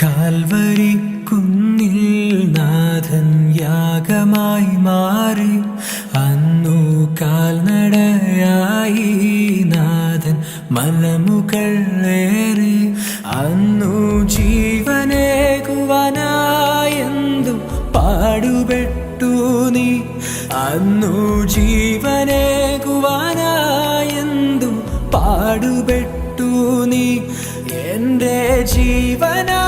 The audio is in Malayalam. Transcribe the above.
കാൽവരി കുന്നിൽ നാഥൻ യാഗമായി മാറി. അന്നു കാൽനടയായി നാഥൻ മലമുകളേറി. അന്നു ജീവനേകുവാനായെന്തു പാടുപെട്ടു നീ. അന്നു ജീവനേകുവാനായെന്തു പാടുപെട്ടു നീ. എൻ്റെ ജീവനാ